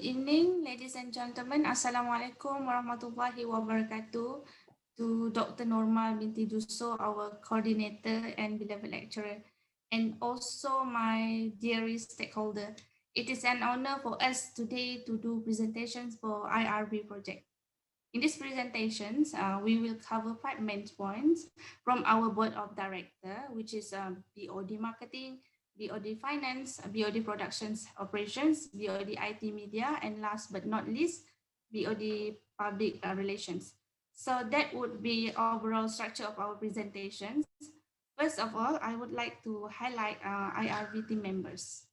evening, ladies and gentlemen. Assalamualaikum warahmatullahi wabarakatuh. To Dr. Norma binti Duso, our coordinator and beloved lecturer, and also my dearest stakeholder. It is an honor for us today to do presentations for IRV project. In these presentations, we will cover 5 main points from our board of director, which is BOD marketing, BOD finance, BOD productions operations, BOD IT media, and last but not least, BOD public relations. So that would be overall structure of our presentations. First of all, I would like to highlight IRV team members.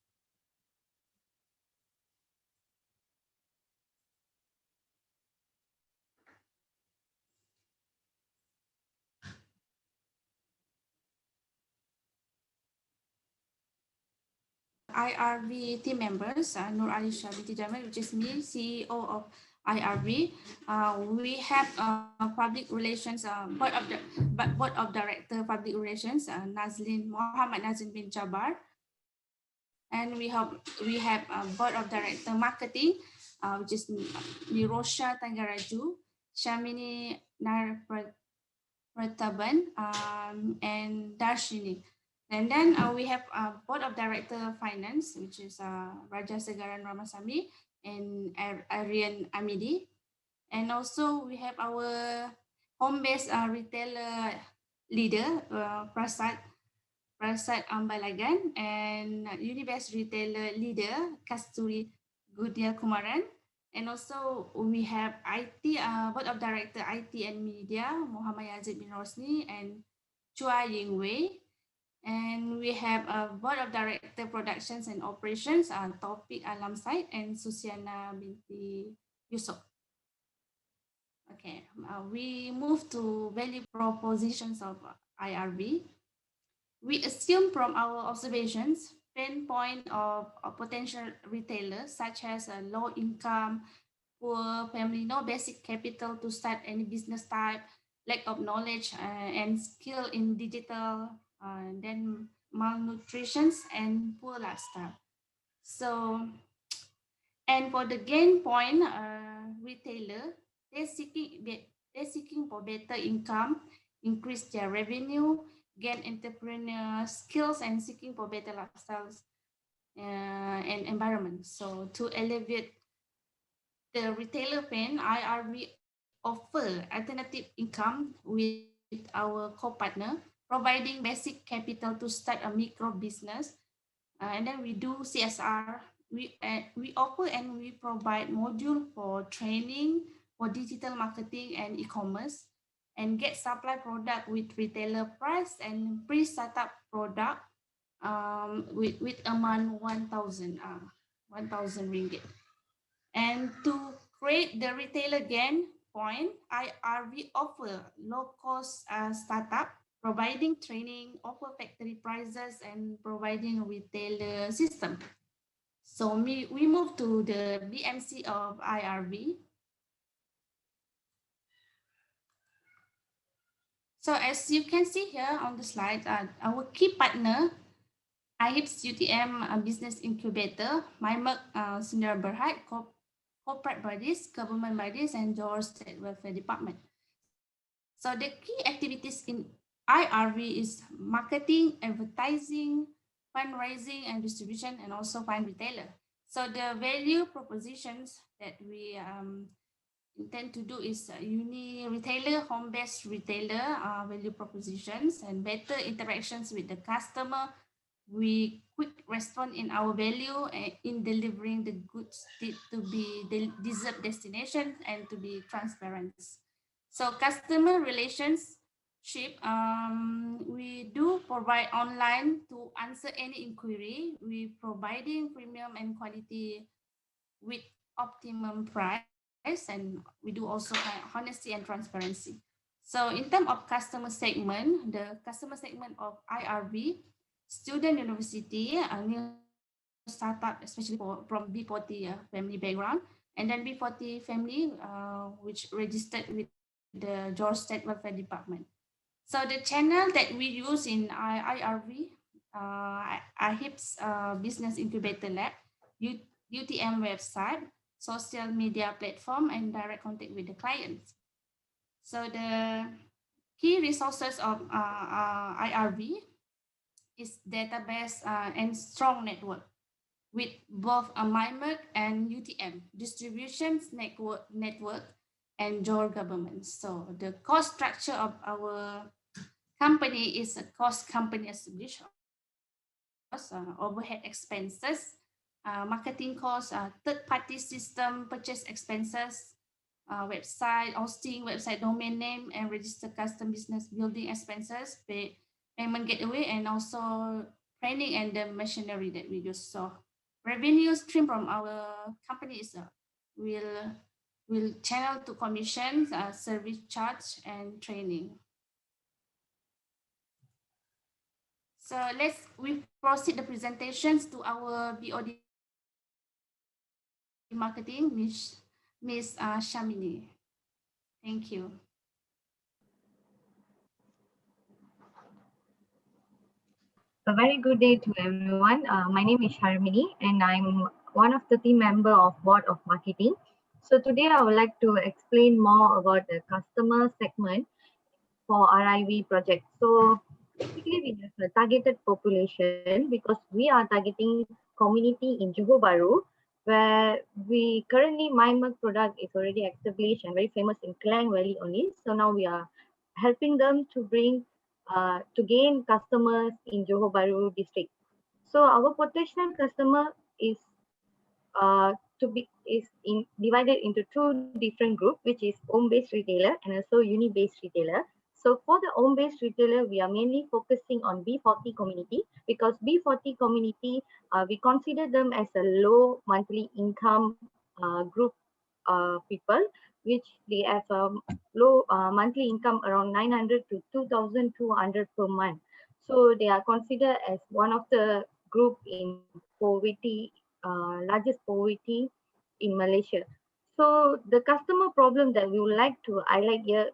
IRV team members, Nur Alisha binti Jamal, which is me, CEO of IRV. We have public relations, board of director public relations, Muhammad Nazlin bin Jabar, and we have board of director marketing, which is Nirosha Tangaraju, Shamini Prataban, and Darshini. And then we have board of director finance, which is Raja Segaran Ramasamy and Aryan Amidi. And also we have our home-based retailer leader, Prasad Ambalagan, and Unibase retailer leader, Kasturi Gudia Kumaran. And also we have IT, board of director IT and media, Muhammad Yazid bin Rosni and Chua Ying Wei. And we have a board of director productions and operations, Taufik Alam Said and Susiana binti Yusuf. Okay, we move to value propositions of IRV. We assume from our observations, pain point of potential retailers such as a low income, poor family, no basic capital to start any business type, lack of knowledge and skill in digital, then malnutrition and poor lifestyle. So, and for the gain point, retailer, they're seeking for better income, increase their revenue, gain entrepreneur skills, and seeking for better lifestyles and environment. So to alleviate the retailer pain, IRV offer alternative income with our co-partner, providing basic capital to start a micro business. And then we do CSR. We offer and we provide module for training for digital marketing and e-commerce, and get supply product with retailer price and pre-startup product with amount 1,000 ringgit. And to create the retailer gain point, IRV offer low-cost startup, providing training, offer factory prices, and providing retailer system. So we move to the BMC of IRV. So as you can see here on the slide, our key partner, IHIPS UTM Business Incubator, MyMerc Sundar Berhad, corporate bodies, government bodies, and Johor State Welfare Department. So the key activities in IRV is marketing, advertising, fundraising, and distribution, and also find retailer. So the value propositions that we intend to do is retailer, home-based retailer value propositions, and better interactions with the customer. We quick respond in our value in delivering the goods to be the deserved destination and to be transparent. So customer relationship, we do provide online to answer any inquiry. We providing premium and quality with optimum price, and we do also honesty and transparency. So in terms of customer segment, the customer segment of IRV, student university, a new startup, especially from B40 family background, and then B40 family, which registered with the Johor State Welfare Department. So the channel that we use in IRV, IHIPS Business Incubator Lab, UTM website, social media platform, and direct contact with the clients. So the key resources of IRV is database and strong network with both a MIMEC and UTM, distributions network and your government. So the cost structure of our company is a cost company established cost, overhead expenses, marketing costs, third-party system purchase expenses, website hosting, website domain name, and register custom business building expenses, payment gateway, and also training and the machinery that we use. So revenue stream from our company is will channel to commissions, service charge, and training. So we proceed the presentations to our BOD marketing, Miss Shamini. Thank you. A very good day to everyone. My name is Harmini and I'm one of the team member of Board of Marketing. So today I would like to explain more about the customer segment for RIV project. So basically we have a targeted population because we are targeting community in Johor Bahru, where we currently MyMark product is already established and very famous in Klang Valley only. So now we are helping them to gain customers in Johor Bahru district. So our potential customer is divided into two different groups, which is home-based retailer and also uni-based retailer. So for the home-based retailer, we are mainly focusing on B40 community because B40 community, we consider them as a low monthly income group people, which they have a low monthly income around 900 to 2,200 per month. So they are considered as one of the group in poverty, largest poverty in Malaysia. So the customer problem that we would like to highlight here,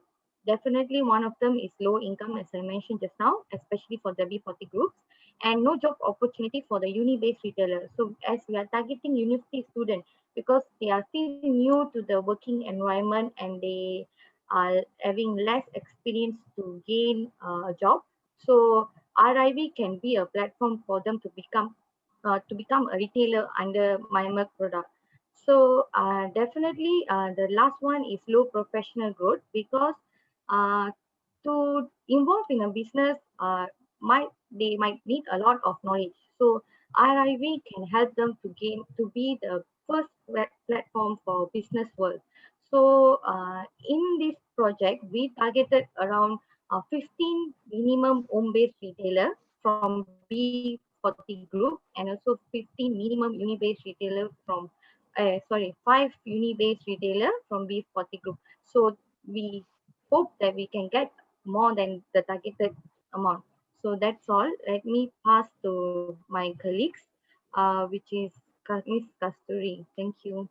definitely one of them is low income, as I mentioned just now, especially for the B40 groups, and no job opportunity for the uni-based retailer. So as we are targeting university students, because they are still new to the working environment and they are having less experience to gain a job. So RIV can be a platform for them to become a retailer under MyMark product. So definitely the last one is low professional growth because uh, to involve in a business, they might need a lot of knowledge. So RIV can help them to be the first platform for business world. So in this project, we targeted around 15 minimum home-based retailer from B40 group and also 15 minimum uni-based retailer from 5 uni-based retailer from B40 group. So we hope that we can get more than the targeted amount. So that's all. Let me pass to my colleagues, which is Miss Kasturi. Thank you.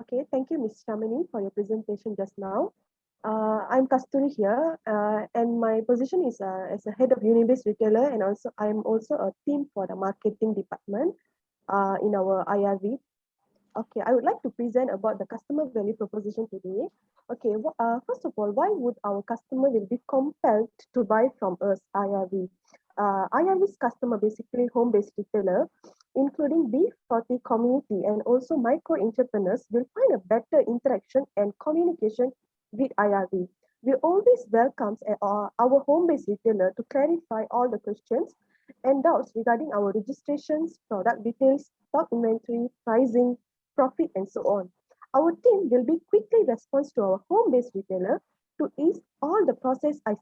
Okay, thank you, Ms. Shamini, for your presentation just now. I'm Kasturi here, and my position is as a head of Unibase retailer, and also I'm also a team for the marketing department in our IRV. Okay, I would like to present about the customer value proposition today. Okay, first of all, why would our customer will be compelled to buy from us, IRV? IRV's customer, basically home-based retailer, including B40 community and also micro entrepreneurs, will find a better interaction and communication with IRV. We always welcome our home-based retailer to clarify all the questions and doubts regarding our registrations, product details, stock inventory, pricing, profit, and so on. Our team will be quickly respond to our home-based retailer to ease all the process I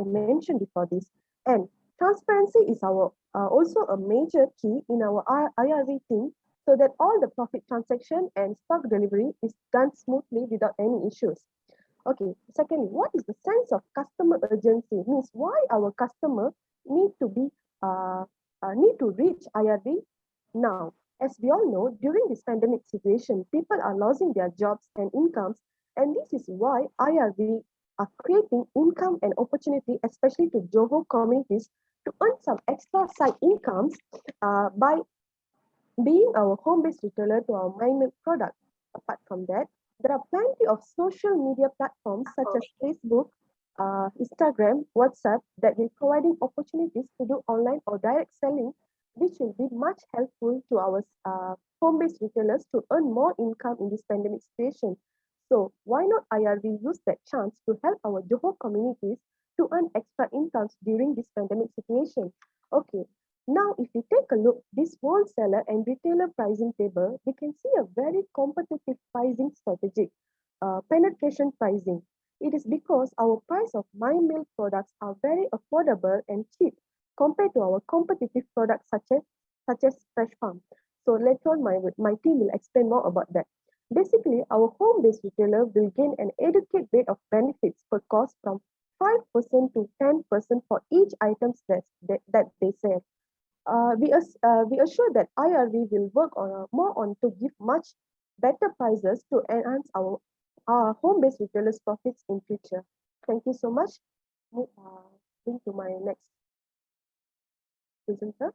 mentioned before this. And transparency is our also a major key in our IRV team so that all the profit transaction and stock delivery is done smoothly without any issues. Okay, secondly, what is the sense of customer urgency? Means why our customer need to be need to reach IRV now. As we all know, during this pandemic situation, people are losing their jobs and incomes, and this is why IRV are creating income and opportunity, especially to Johor communities, to earn some extra side incomes by being our home-based retailer to our My Milk product. Apart from that, there are plenty of social media platforms such as Facebook, Instagram, WhatsApp that will providing opportunities to do online or direct selling, which will be much helpful to our home-based retailers to earn more income in this pandemic situation. So why not IRV use that chance to help our Johor communities to earn extra incomes during this pandemic situation? Okay, now, if we take a look this wholesaler and retailer pricing table, we can see a very competitive pricing strategy, penetration pricing. It is because our price of My Milk products are very affordable and cheap compared to our competitive products such as Fresh Farm. So later on, my team will explain more about that. Basically, our home-based retailer will gain an adequate rate of benefits per cost from 5% to 10% for each item that they sell. We assure that IRV will work on more on to give much better prices to enhance our home-based retailers' profits in future. Thank you so much. Moving to my next presenter.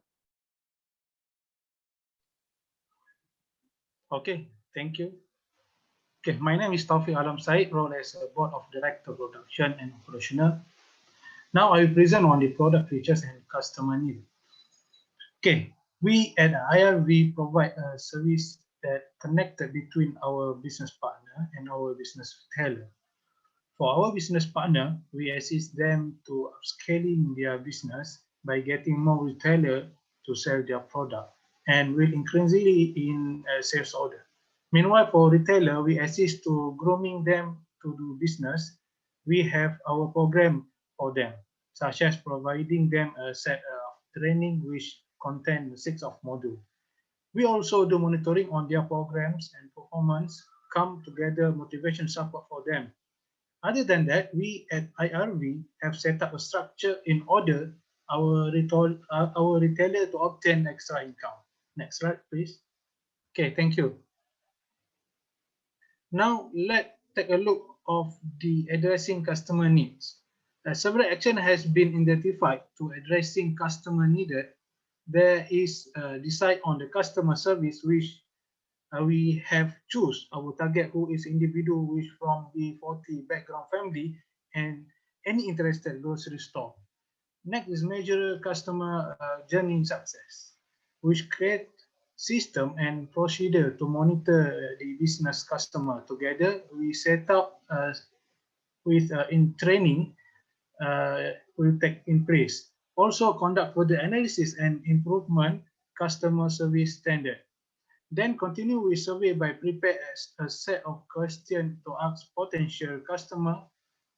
Okay, thank you. Okay, my name is Taufik Alam Said, role as a Board of Director Production and Operational. Now I will present on the product features and customer need. Okay, we at IRV provide a service that connected between our business partner and our business retailer. For our business partner, we assist them to upscaling their business by getting more retailer to sell their product and will increasingly in sales order. Meanwhile, for retailer, we assist to grooming them to do business. We have our program for them, such as providing them a set of training which contain 6 of module. We also do monitoring on their programs and performance, come together motivation support for them. Other than that, we at IRV have set up a structure in order our retailer to obtain extra income. Next slide, please. Okay, thank you. Now let's take a look of the addressing customer needs. Several action has been identified to addressing customer needed. There is decide on the customer service which we have choose our target who is individual which from B40 background family and any interested grocery store. Next is measure customer journey success, which create system and procedure to monitor the business customer. Together, we set up with in training will take in place. Also conduct further analysis and improvement customer service standard. Then continue with survey by prepare a set of questions to ask potential customer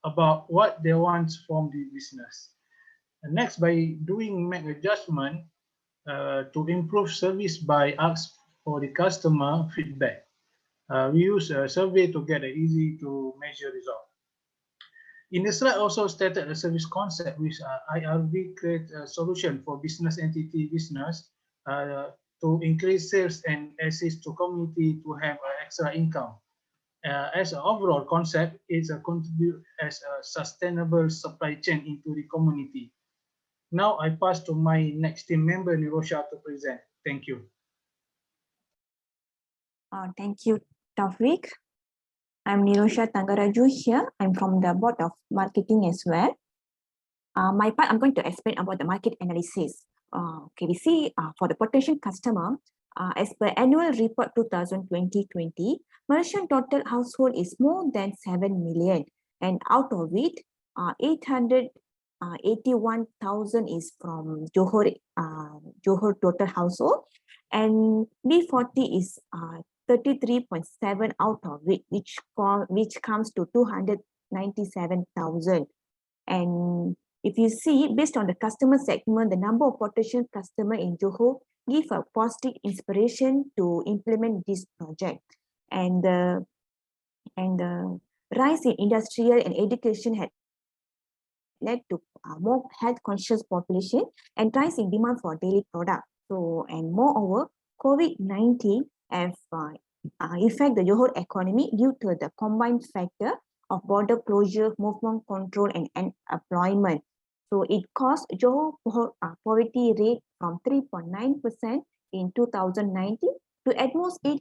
about what they want from the business. And next, by make adjustment to improve service by ask for the customer feedback. We use a survey to get an easy to measure result. In the slide also stated a service concept which IRV create a solution for business entity business to increase sales and assist to community to have extra income. As an overall concept, it's a contribute as a sustainable supply chain into the community. Now I pass to my next team member, Nirosha, to present. Thank you. Thank you, Taufik. I'm Nirosha Tangaraju here. I'm from the Board of Marketing as well. My part, I'm going to explain about the market analysis. Okay, we see for the potential customer, as per annual report 2020, Malaysian total household is more than 7 million, and out of it, 881,000 is from Johor total household, and B40 is 33.7 out of it, which comes to 297,000. And if you see, based on the customer segment, the number of potential customer in Johor give a positive inspiration to implement this project. And the rise in industrial and education had led to more health conscious population and rise in demand for daily product. So, and moreover, COVID-19 have affect the Johor economy due to the combined factor of border closure, movement control, and unemployment. So it caused Johor poverty rate from 3.9% in 2019 to at most 8%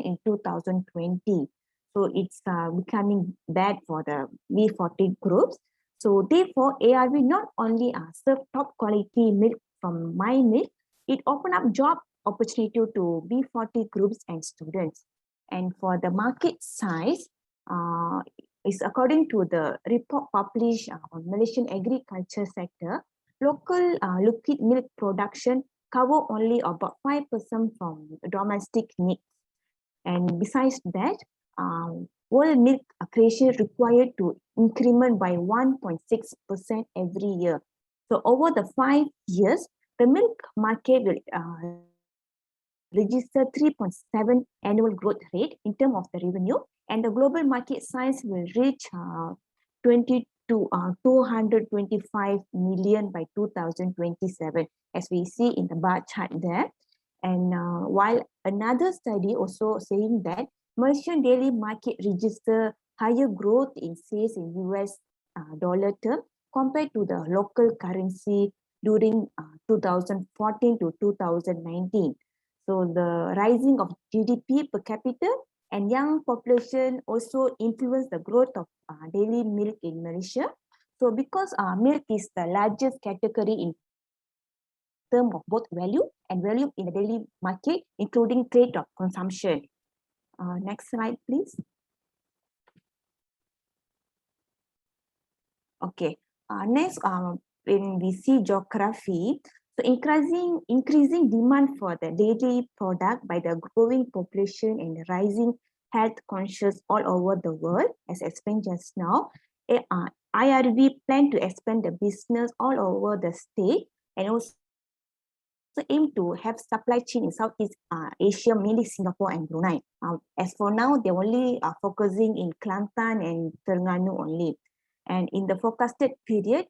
in 2020. So it's becoming bad for the B40 groups. So therefore, ARV not only serve top quality milk from my milk, it opened up job opportunity to B40 groups and students. And for the market size, is according to the report published on Malaysian agriculture sector, local liquid milk production cover only about 5% from domestic needs. And besides that, world milk creation required to increment by 1.6% every year. So over the 5 years, the milk market will register 3.7 annual growth rate in terms of the revenue, and the global market size will reach 225 million by 2027, as we see in the bar chart there. And while another study also saying that Malaysian daily market register higher growth in sales in US dollar term compared to the local currency during 2014 to 2019. So the rising of GDP per capita and young population also influence the growth of daily milk in Malaysia. So because milk is the largest category in terms of both value and volume in the daily market, including trade of consumption. Next slide, please. Okay. Next, when we see geography, so increasing demand for the daily product by the growing population and the rising health conscious all over the world, as explained just now, IRV plan to expand the business all over the state and also aim to have supply chain in Southeast Asia, mainly Singapore and Brunei. As for now, they only are focusing in Kelantan and Terengganu only. And in the forecasted period,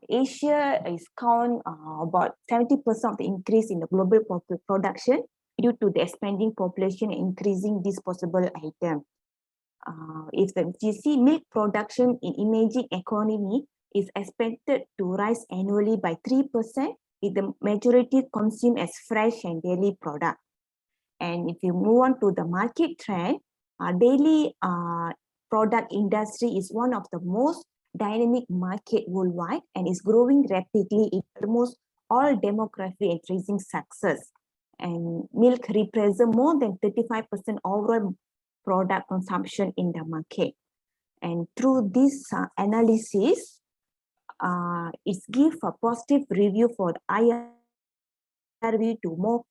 Asia is count about 70% of the increase in the global production due to the expanding population and increasing disposable item. If you see milk production in emerging economy is expected to rise annually by 3%, with the majority consumed as fresh and daily product. And if you move on to the market trend, daily product industry is one of the most dynamic market worldwide and is growing rapidly in almost all demography and raising success. And milk represents more than 35% overall product consumption in the market. And through this analysis, it gives a positive review for the IRV to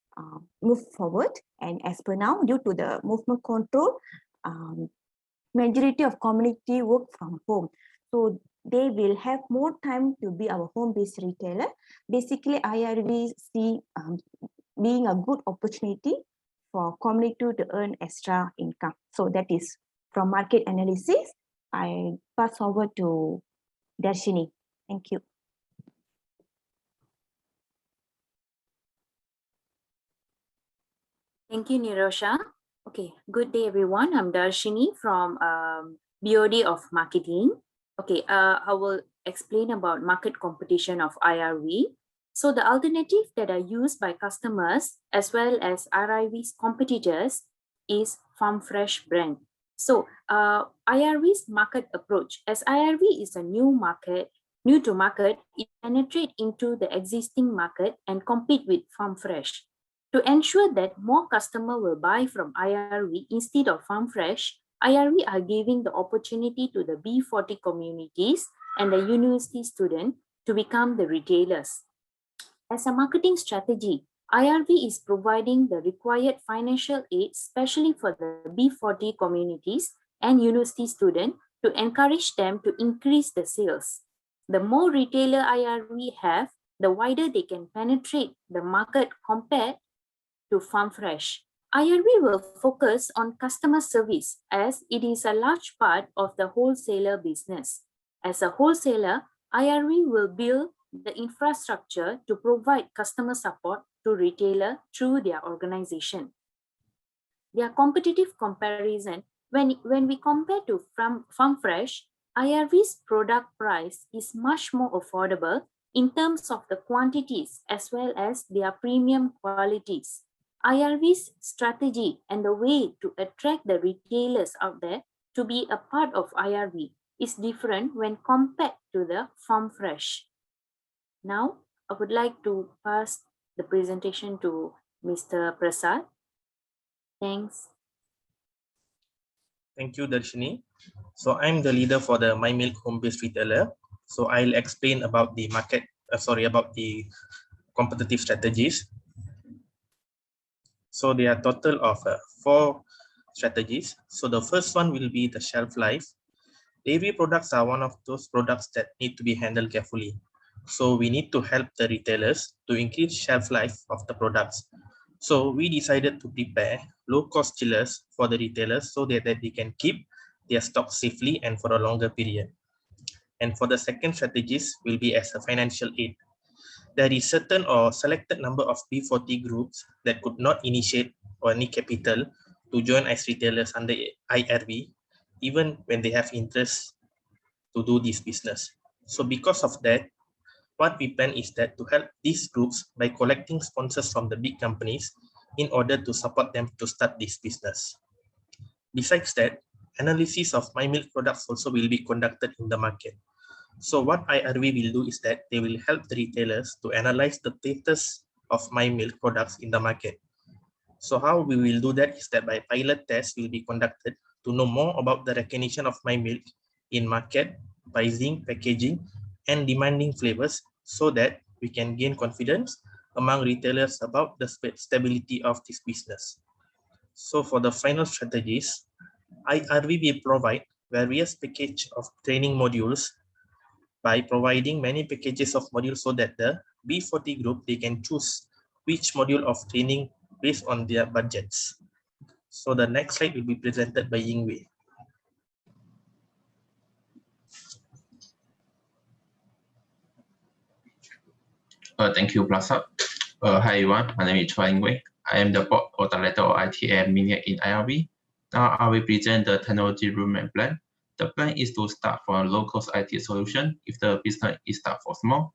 move forward. And as per now, due to the movement control, majority of community work from home. So they will have more time to be our home-based retailer. Basically, IRV see being a good opportunity for community to earn extra income. So that is from market analysis. I pass over to Darshini. Thank you. Thank you, Nirosha. Okay, good day, everyone. I'm Darshini from BOD of Marketing. Okay, I will explain about market competition of IRV. So the alternative that are used by customers as well as IRV's competitors is Farm Fresh brand. So IRV's market approach, as IRV is a new to market, it penetrate into the existing market and compete with Farm Fresh. To ensure that more customers will buy from IRV instead of Farm Fresh, IRV are giving the opportunity to the B40 communities and the university students to become the retailers. As a marketing strategy, IRV is providing the required financial aid, especially for the B40 communities and university students, to encourage them to increase the sales. The more retailer IRV have, the wider they can penetrate the market compared to Farm Fresh. IRV will focus on customer service as it is a large part of the wholesaler business. As a wholesaler, IRV will build the infrastructure to provide customer support to retailer through their organization. Their competitive comparison When we compare to Farm Fresh, IRV's product price is much more affordable in terms of the quantities as well as their premium qualities. IRV's strategy and the way to attract the retailers out there to be a part of IRV is different when compared to the Farm Fresh. Now, I would like to pass the presentation to Mr. Prasad. Thanks. Thank you, Darshini. So I'm the leader for the My Milk home-based retailer. So I'll explain about the about the competitive strategies. So there are a total of 4 strategies. So the first one will be the shelf life. Dairy products are one of those products that need to be handled carefully. So we need to help the retailers to increase shelf life of the products. So we decided to prepare low-cost chillers for the retailers so that they can keep their stock safely and for a longer period. And for the second strategies will be as a financial aid. There is certain or selected number of B40 groups that could not initiate or need capital to join as retailers under IRV, even when they have interest to do this business. So because of that, what we plan is that to help these groups by collecting sponsors from the big companies in order to support them to start this business. Besides that, analysis of My Milk products also will be conducted in the market. So what IRV will do is that they will help the retailers to analyze the status of My Milk products in the market. So how we will do that is that by pilot tests will be conducted to know more about the recognition of My Milk in market, pricing, packaging, and demanding flavors so that we can gain confidence among retailers about the stability of this business. So for the final strategies, IRV will provide various package of training modules by providing many packages of modules so that the B40 group, they can choose which module of training based on their budgets. So the next slide will be presented by Yingwei. Thank you, Prasad. Hi everyone, my name is Chua Yingwei. I am the board of director of IT and Media in IRV. Now I will present the technology roadmap plan. The plan is to start from a low-cost IT solution if the business is start for small,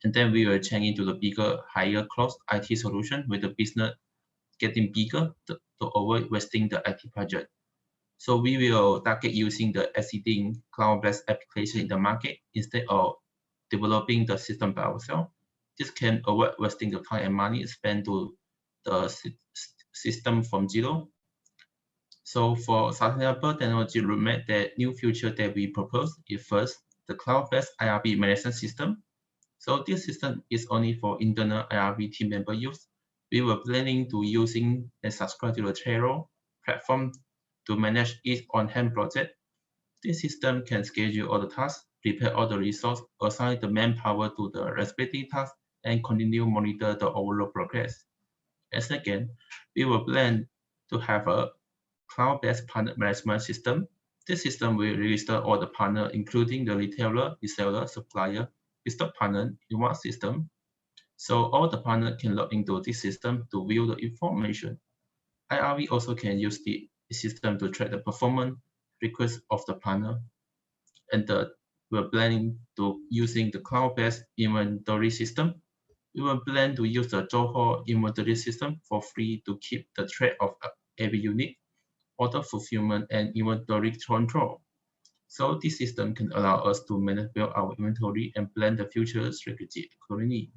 and then we will change into the bigger, higher cost IT solution with the business getting bigger to avoid wasting the IT budget. So we will target using the existing cloud-based application in the market instead of developing the system by ourselves. This can avoid wasting the time and money spent to the system from zero. So for sustainable technology roadmap, the new feature that we propose is first, the cloud-based IRV management system. So this system is only for internal IRV team member use. We were planning to using and subscribe to the Trello platform to manage each on-hand project. This system can schedule all the tasks, prepare all the resources, assign the manpower to the respective tasks, and continue monitor the overall progress. And second, we will plan to have a cloud-based partner management system. This system will register all the partners, including the retailer, reseller, supplier, business partner in one system. So all the partners can log into this system to view the information. IRV also can use the system to track the performance requests of the partner. And we're planning to using the cloud-based inventory system. We will plan to use the Zoho inventory system for free to keep the track of every unit, order fulfillment, and inventory control. So this system can allow us to manage well our inventory and plan the future strategy accordingly.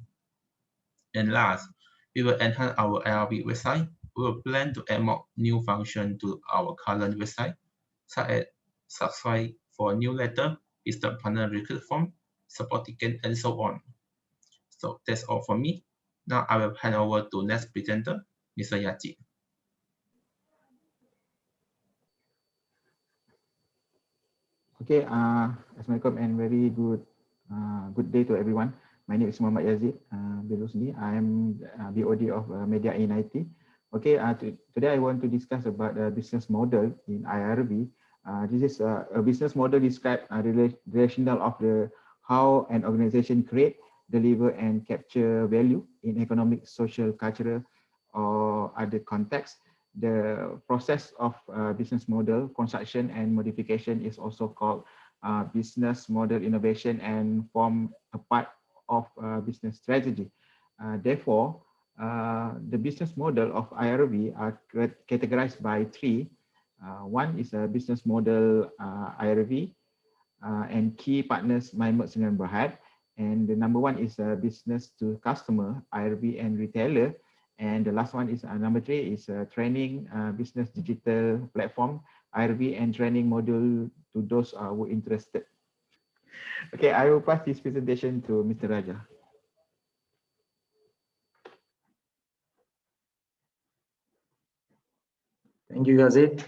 And last, we will enhance our IRV website. We will plan to add more new functions to our current website, such as subscribe for a newsletter, business partner recruit form, support ticket, and so on. So that's all for me. Now I will hand over to next presenter, Mr. Yaji. Okay, Assalamualaikum and very good day to everyone. My name is Muhammad Yazid Bilosni. I am BOD of Media in IT. Okay, today I want to discuss about the business model in IRV. This is a business model describe the rationale of how an organization create, deliver, and capture value in economic, social, cultural, or other contexts. The process of business model construction and modification is also called business model innovation and form a part of business strategy. Therefore, the business model of IRV are categorized by three. One is a business model IRV and key partners Maimet dengan Berhad. And the number one is business to customer, IRV and retailer. And the last one is number three is training business digital platform, IRV and training module to those who are interested. Okay, I will pass this presentation to Mr. Raja. Thank you, Yazid.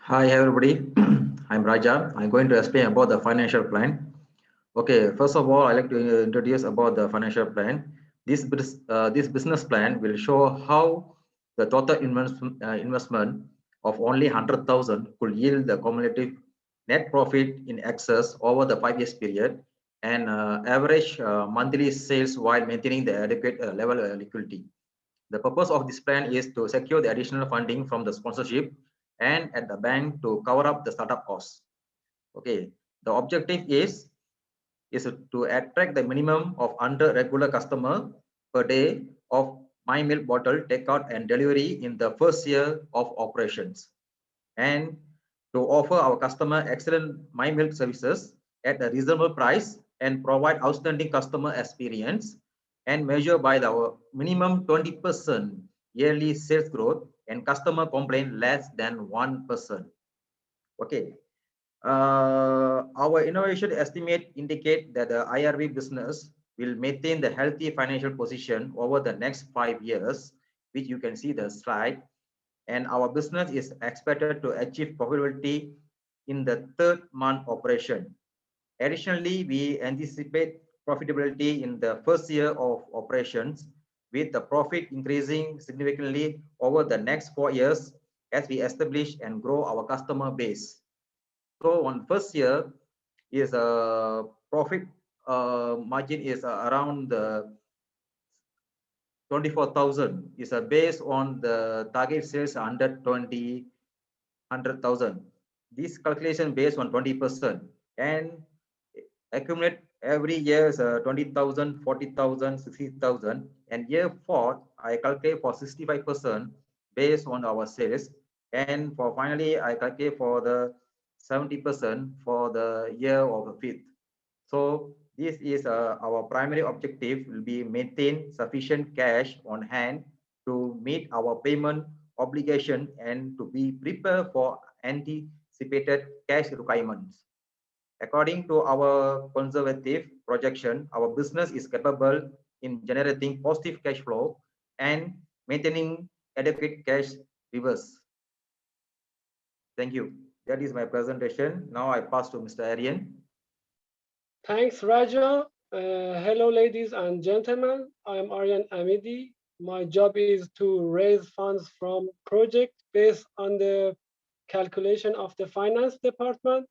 Hi, everybody. I'm Raja. I'm going to explain about the financial plan. Okay, first of all, I'd like to introduce about the financial plan. This business plan will show how the total investment of only 100,000 could yield the cumulative net profit in excess over the 5 years period and average monthly sales while maintaining the adequate level of liquidity. The purpose of this plan is to secure the additional funding from the sponsorship and at the bank to cover up the startup costs. Okay, the objective is to attract the minimum of 100 regular customer per day of My Milk bottle takeout and delivery in the first year of operations, and to offer our customer excellent My Milk services at a reasonable price and provide outstanding customer experience and measure by the minimum 20% yearly sales growth and customer complaint less than 1%. Okay. Our innovation estimate indicate that the IRV business will maintain the healthy financial position over the next 5 years, which you can see the slide. And our business is expected to achieve profitability in the 3rd month operation. Additionally, we anticipate profitability in the first year of operations, with the profit increasing significantly over the next 4 years as we establish and grow our customer base. So on first year is a profit margin is around 24,000 is based on the target sales under 100,000. This calculation based on 20% and accumulate every year is 20,000, 40,000, 60,000, and year 4 I calculate for 65% based on our sales, and for finally I calculate for the 70% for the year of the 5th. So this is our primary objective will be maintain sufficient cash on hand to meet our payment obligation and to be prepared for anticipated cash requirements. According to our conservative projection, our business is capable in generating positive cash flow and maintaining adequate cash reserves. Thank you. That is my presentation. Now I pass to Mr. Aryan. Thanks, Raja. Hello, ladies and gentlemen. I'm Aryan Amidi. My job is to raise funds from project based on the calculation of the finance department.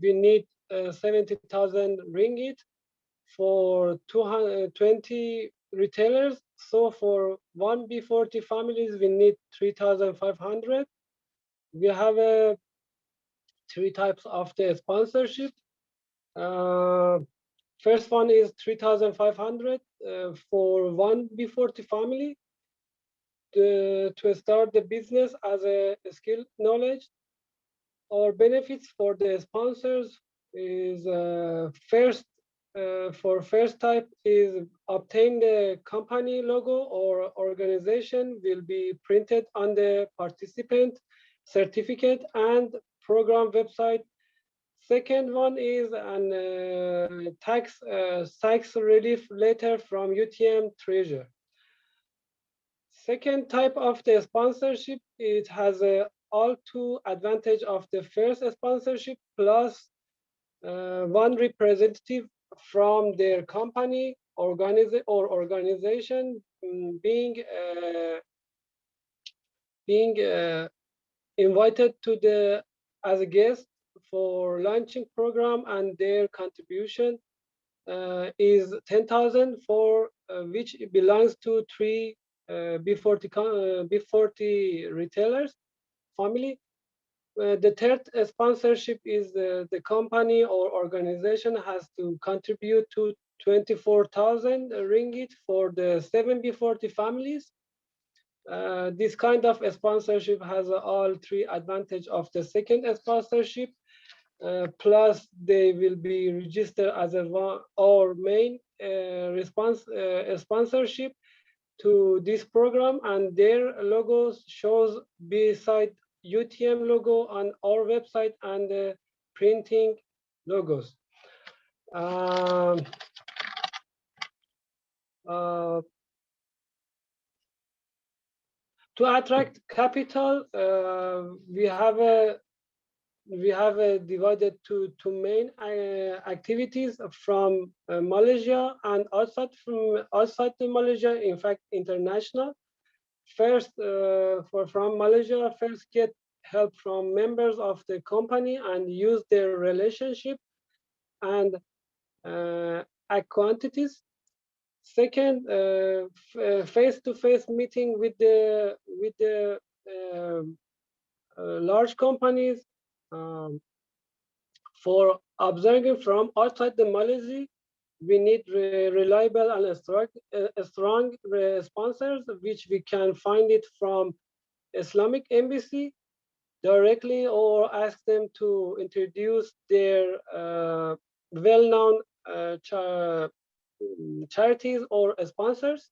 We need 70,000 ringgit for 220 retailers. So for 1B40 families, we need 3,500. We have 3 types of the sponsorship. First one is 3,500 for 1B40 family to start the business as a skill knowledge. Our benefits for the sponsors is first type is obtain the company logo or organization will be printed on the participant certificate and program website. Second one is an tax relief letter from UTM Treasury. Second type of the sponsorship, it has all 2 advantage of the first sponsorship plus 1 representative from their company organization being invited to as a guest for launching program and their contribution is 10,000 for which it belongs to 3 B40 retailers family. The third sponsorship is the company or organization has to contribute to 24,000 ringgit for the 7 B40 families. This kind of sponsorship has all 3 advantages of the second sponsorship. Plus, they will be registered as our main sponsorship to this program, and their logos shows beside UTM logo on our website and the printing logos. To attract capital, we have divided to 2 main activities from Malaysia and outside Malaysia, in fact, international. First, from Malaysia, first get help from members of the company and use their relationship and quantities. Second, face-to-face meeting with the large companies for observing from outside the Malaysia. We need reliable and strong sponsors, which we can find it from Islamic Embassy directly, or ask them to introduce their well-known charities or sponsors.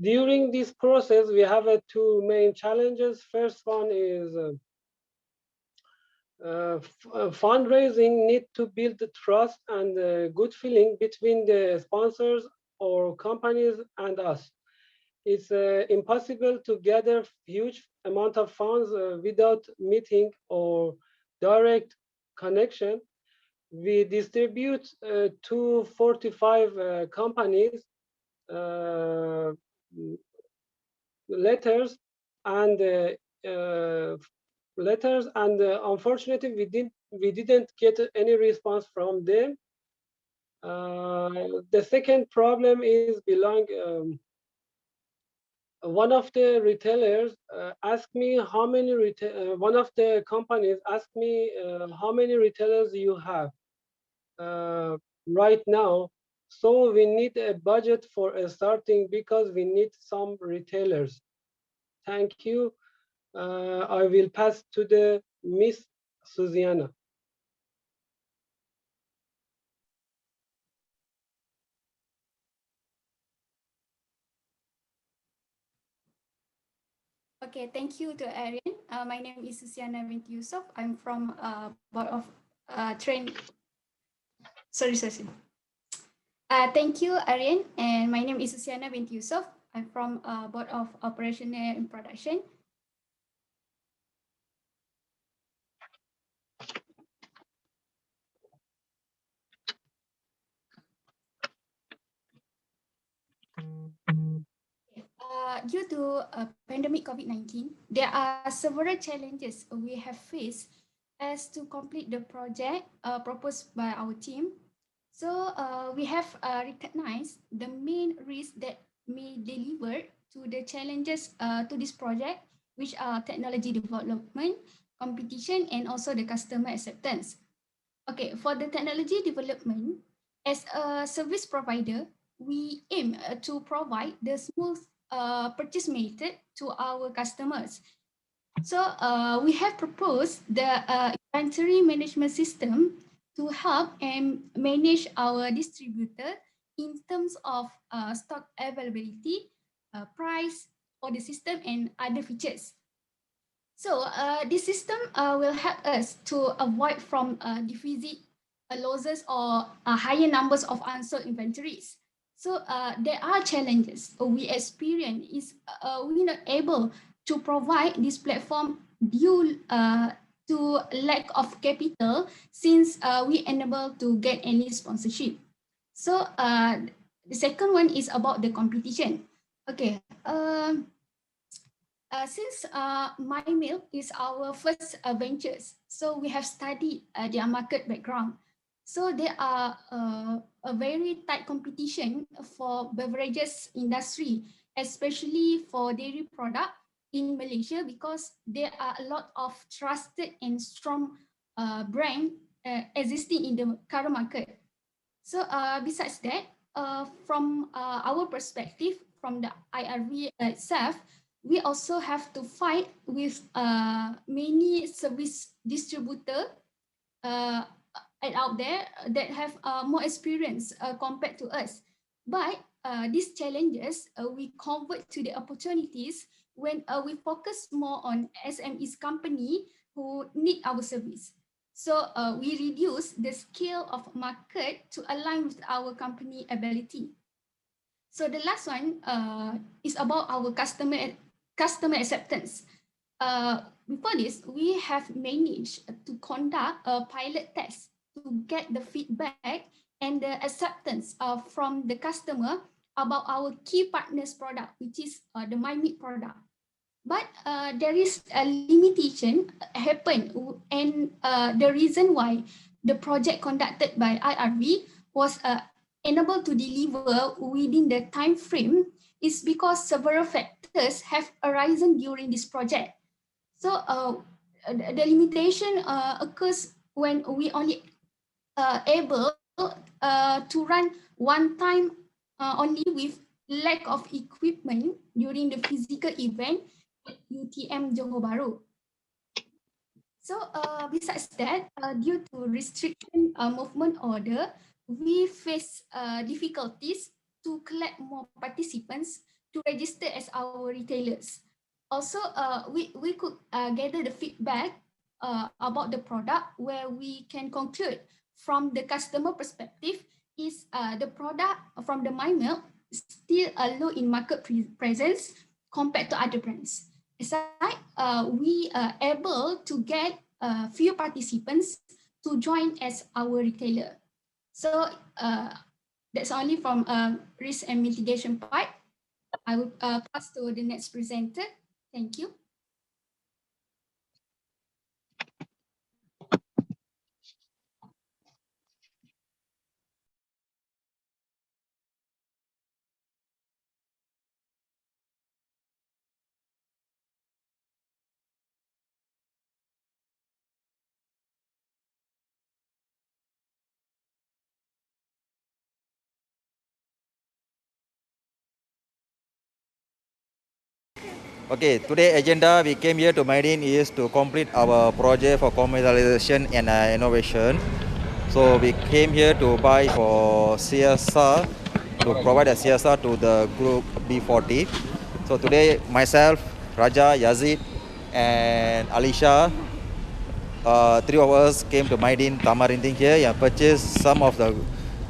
During this process, we have 2 main challenges. First one is fundraising need to build the trust and good feeling between the sponsors or companies and us. It's impossible to gather huge amount of funds without meeting or direct connection. We distribute 245 companies letters and unfortunately we didn't get any response from them. The second problem is one of the retailers asked me how many one of the companies asked me how many retailers you have right now. So we need a budget for starting because we need some retailers. Thank you. I will pass to the Miss Suziana. Okay, thank you to Arian. My name is Susiana binti Yusuf. I'm from Board of Train. Sorry. Thank you, Arian. And my name is Susiana binti Yusuf. I'm from Board of Operation and Production. Due to pandemic COVID-19, there are several challenges we have faced as to complete the project proposed by our team. So we have recognized the main risks that may deliver to the challenges to this project, which are technology development, competition, and also the customer acceptance. Okay, for the technology development, as a service provider, we aim to provide the smooth purchase method to our customers. So we have proposed the inventory management system to help and manage our distributor in terms of stock availability, price for the system, and other features. So this system will help us to avoid from deficit losses or higher numbers of unsold inventories. So there are challenges we experience is we're not able to provide this platform due to lack of capital since we unable to get any sponsorship. So the second one is about the competition. Okay. Since MyMilk is our first ventures, so we have studied their market background. So there are a very tight competition for beverages industry, especially for dairy product in Malaysia, because there are a lot of trusted and strong brand existing in the current market. So besides that, from our perspective, from the IRV itself, we also have to fight with many service distributor out there that have more experience compared to us. But these challenges, we convert to the opportunities when we focus more on SMEs company who need our service. So we reduce the scale of market to align with our company ability. So the last one is about our customer acceptance. Before this, we have managed to conduct a pilot test to get the feedback and the acceptance from the customer about our key partners product, which is the MyMeet product. But there is a limitation happen, and the reason why the project conducted by IRV was unable to deliver within the time frame is because several factors have arisen during this project. So the limitation occurs when we only able to run one time only with lack of equipment during the physical event at UTM Johor Bahru. So besides that, due to restriction movement order, we face difficulties to collect more participants to register as our retailers. Also, we could gather the feedback about the product, where we can conclude from the customer perspective is the product from the MyMilk still low in market presence compared to other brands. Aside, we are able to get few participants to join as our retailer. So that's only from risk and mitigation part. I will pass to the next presenter. Thank you. Okay, today agenda we came here to Maidin is to complete our project for commercialization and innovation. So we came here to buy for CSR, to provide a CSR to the group B40. So today myself, Raja, Yazid and Alisha, three of us came to Maidin Tamarinding here and purchased some of the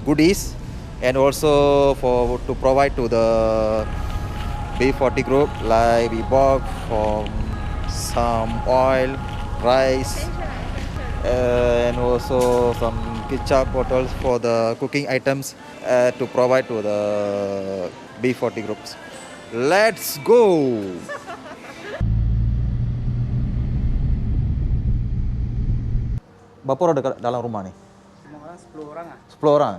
goodies and also to provide to the B40 group, like we bought from some oil, rice, and also some ketchup bottles for the cooking items to provide to the B40 groups. Let's go! Berapa orang dekat dalam rumah ni? Semua orang 10 orang lah. 10 orang?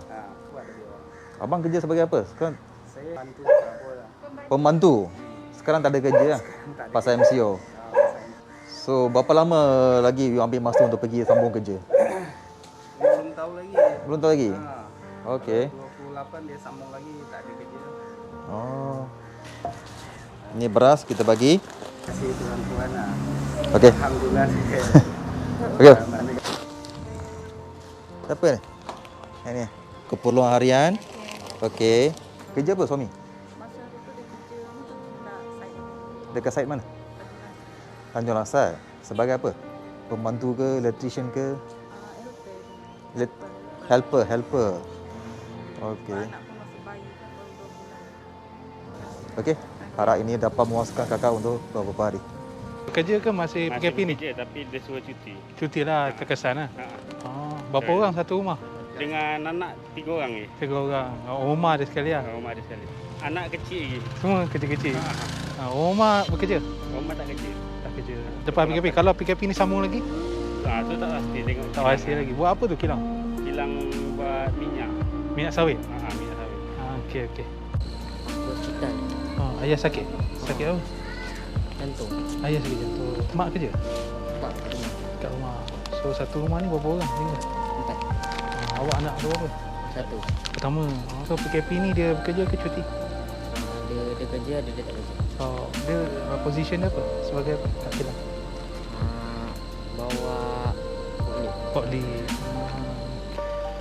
Kuat tadi orang. Abang kerja sebagai apa? Sekarang Saya bantu dapur lah. pembantu. Sekarang tak ada kerja lah. Pasal MCO. So berapa lama lagi you ambil masa untuk pergi sambung kerja? Belum tahu lagi. Belum tahu lagi? Okey. 28 dia sambung lagi, tak ada kerja. Oh. Ini beras kita bagi. Terima kasih tuan-tuan lah. Okey. Alhamdulillah. Okey. Apa ni? Ini keperluan harian. Okey. Kerja apa suami? Dekat site mana? Tanjung Lasai. Sebagai apa? Pembantu ke, electrician ke? Helper. Okey. Okey. Harap ini dapat memuaskan kakak untuk beberapa hari. Kerja ke masih PKP ni? Kerja tapi dia suruh cuti. Cuti lah, terkesan lah. Berapa orang satu rumah? Dengan anak 3 orang ni. 3 orang. Rumah ada sekali lah? Rumah ada sekali. Anak kecil lagi. Semua kecil-kecil? Rumah bekerja? Rumah tak kerja. Tak kerja. Lepas PKP, kalau PKP ni sambung lagi? Tu tak pasti tengok. Tak pasti lagi. Buat apa tu kilang? Kilang kilang buat minyak. Minyak sawit? Minyak sawit. Okey, okey. Hospital. Oh, ayah sakit? Sakit apa? Jantung. Ayah sakit jantung. Mak kerja? Mak kat rumah. Kat rumah. So satu rumah ni berapa orang tinggal? 4. Awak anak berapa? 1. Pertama. So PKP ni dia bekerja ke cuti? Dia kerja, dia tak kerja. Oh, dia position dia apa? Sebagai apa? Kat kilang? Bawa Pokli.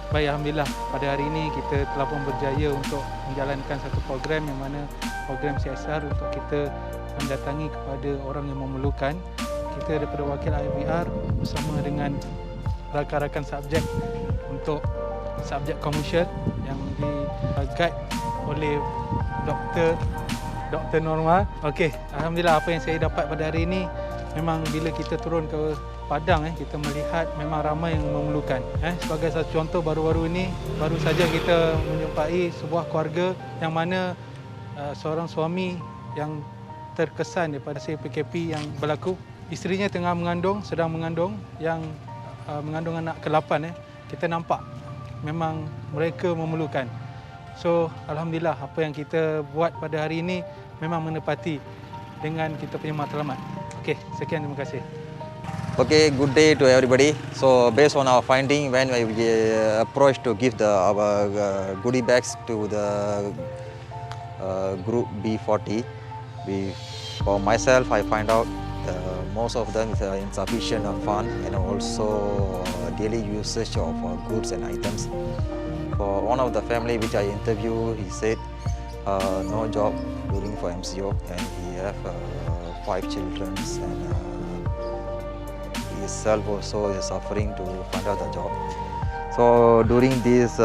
Baik, Alhamdulillah pada hari ini kita telah pun berjaya untuk menjalankan satu program yang mana program CSR untuk kita mendatangi kepada orang yang memerlukan. Kita daripada wakil IRVR bersama dengan rakan-rakan subjek untuk subjek komersial yang di-guide oleh Dr. Norma. Okey, Alhamdulillah apa yang saya dapat pada hari ini memang bila kita turun ke Padang kita melihat memang ramai yang memerlukan. Sebagai satu contoh baru-baru ini baru saja kita menjumpai sebuah keluarga yang mana seorang suami yang terkesan daripada PKP yang berlaku. Isterinya tengah mengandung, sedang mengandung yang mengandung anak ke-8. Kita nampak memang mereka memerlukan. So Alhamdulillah apa yang kita buat pada hari ini memang menepati dengan kita punya matlamat. Okey, sekian, terima kasih. Okay, good day to everybody. So based on our finding, when we approached to give our goodie bags to the group B40, for myself, I find out most of them is insufficient of fund and also daily usage of goods and items. For one of the family which I interviewed, he said no job during for MCO and he have 5 children and himself also is suffering to find out a job. So during this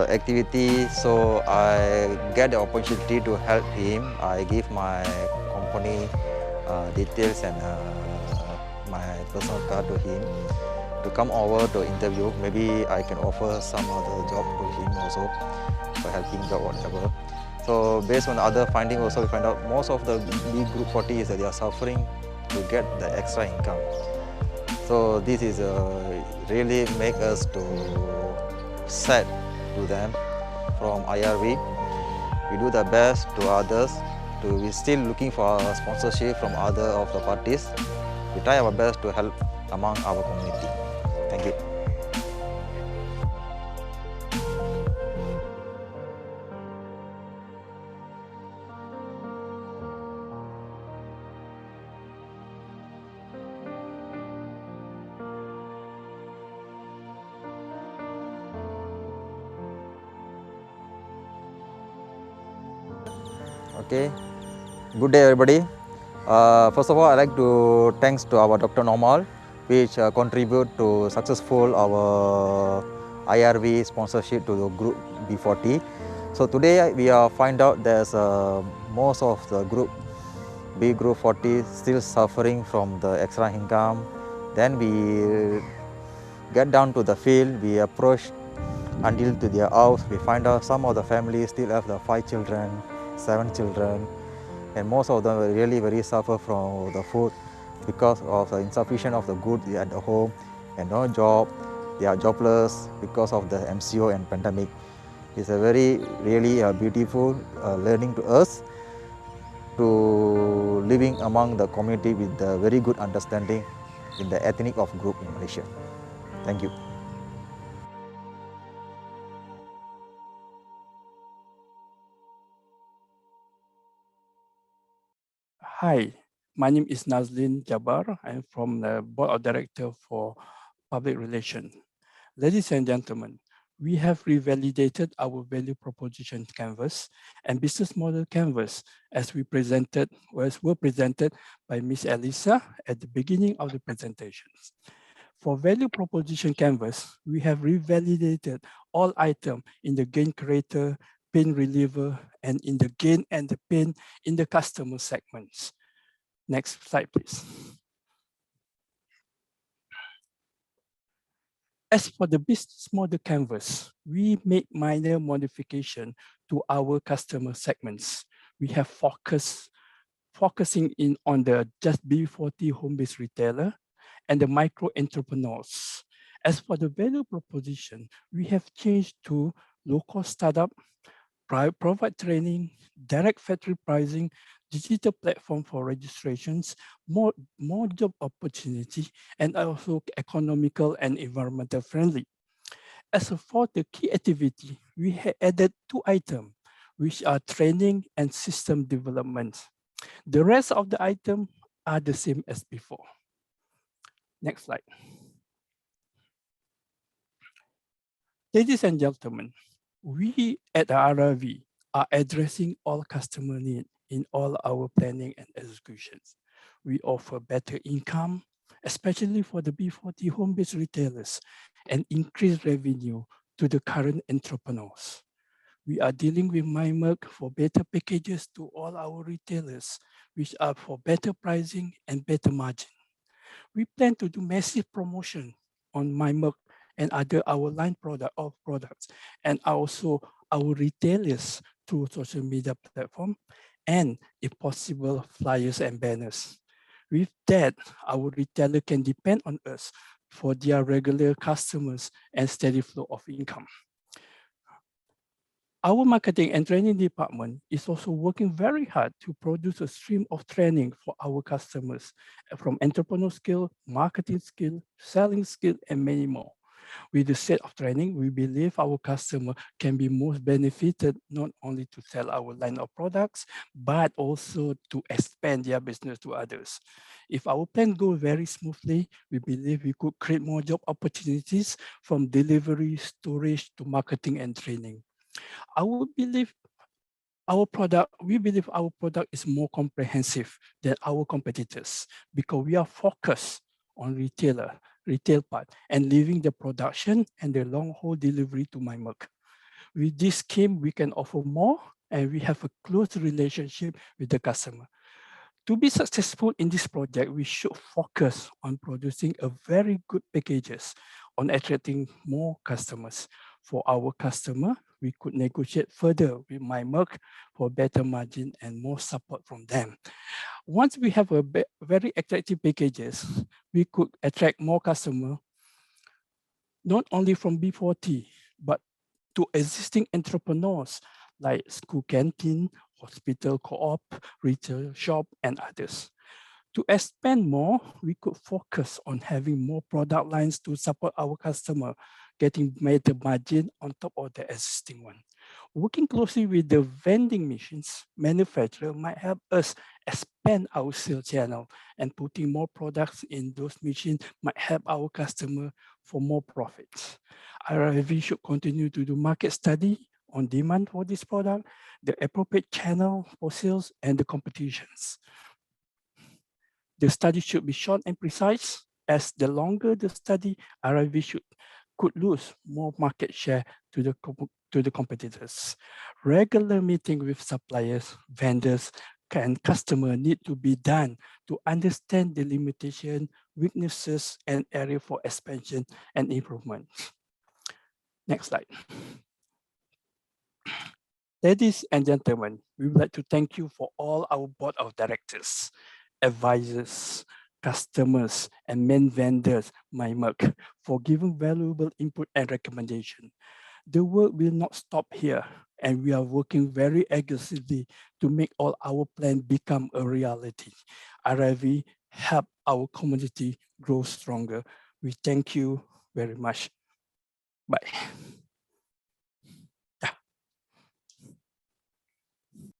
activity, so I get the opportunity to help him. I give my company details and my personal card to him to come over to interview. Maybe I can offer some other job to him also for helping job whatever. So based on other finding also we find out most of the B group 40 is that they are suffering to get the extra income. So this is really make us to sad to them from IRV. We do the best to others. We still looking for sponsorship from other of the parties. We try our best to help among our community. Thank you. Okay, good day everybody. First of all, I'd like to thanks to our Dr. Normal, which contribute to successful our IRV sponsorship to the group B40. So today we find out there's most of the group B group 40 still suffering from the extra income. Then we get down to the field, we approach until to their house. We find out some of the families still have the 5 children, 7 children, and most of them really very suffer from the food because of the insufficient of the goods at the home and no job. They are jobless because of the MCO and pandemic. It's a very really beautiful learning to us to living among the community with a very good understanding in the ethnic of group in Malaysia. Thank you. Hi, my name is Nazlin Jabbar. I'm from the Board of Directors for Public Relations. Ladies and gentlemen, we have revalidated our value proposition canvas and business model canvas as were presented by Ms. Elisa at the beginning of the presentations. For value proposition canvas, we have revalidated all items in the gain creator, pain reliever, and in the gain and the pain in the customer segments. Next slide, please. As for the business model canvas, we made minor modification to our customer segments. We have focusing in on the just B40 home-based retailer and the micro entrepreneurs, As for the value proposition, we have changed to low-cost startup, provide training, direct factory pricing, digital platform for registrations, more job opportunity, and also economical and environmental friendly. As for the key activity, we have added 2 items, which are training and system development. The rest of the items are the same as before. Next slide. Ladies and gentlemen, we at the IRV are addressing all customer needs in all our planning and executions. We offer better income, especially for the B40 home-based retailers, and increase revenue to the current entrepreneurs. We are dealing with MyMerc for better packages to all our retailers, which are for better pricing and better margin. We plan to do massive promotion on MyMerc and other our line products, and also our retailers through social media platform, and if possible, flyers and banners. With that, our retailer can depend on us for their regular customers and steady flow of income. Our marketing and training department is also working very hard to produce a stream of training for our customers from entrepreneur skill, marketing skill, selling skill, and many more. With the set of training, we believe our customer can be most benefited not only to sell our line of products, but also to expand their business to others. If our plan goes very smoothly, we believe we could create more job opportunities from delivery, storage to marketing and training. We believe our product is more comprehensive than our competitors because we are focused on retail part, and leaving the production and the long haul delivery to MyMerc. With this scheme, we can offer more, and we have a close relationship with the customer. To be successful in this project, we should focus on producing a very good packages on attracting more customers. For our customer, we could negotiate further with MyMerc for better margin and more support from them. Once we have a very attractive packages, we could attract more customers, not only from B40, but to existing entrepreneurs like school canteen, hospital co-op, retail shop, and others. To expand more, we could focus on having more product lines to support our customer, getting better margin on top of the existing one. Working closely with the vending machines manufacturer might help us expand our sales channel, and putting more products in those machines might help our customer for more profits. IRV should continue to do market study on demand for this product, the appropriate channel for sales, and the competitions. The study should be short and precise, as the longer the study, IRV could lose more market share to the competitors. Regular meeting with suppliers, vendors, and customers need to be done to understand the limitation, weaknesses, and area for expansion and improvement. Next slide. Ladies and gentlemen, we would like to thank you for all our board of directors, advisors, customers, and main vendors, MyMerc, for giving valuable input and recommendation. The work will not stop here, and we are working very aggressively to make all our plans become a reality. IRV help our community grow stronger. We thank you very much. Bye.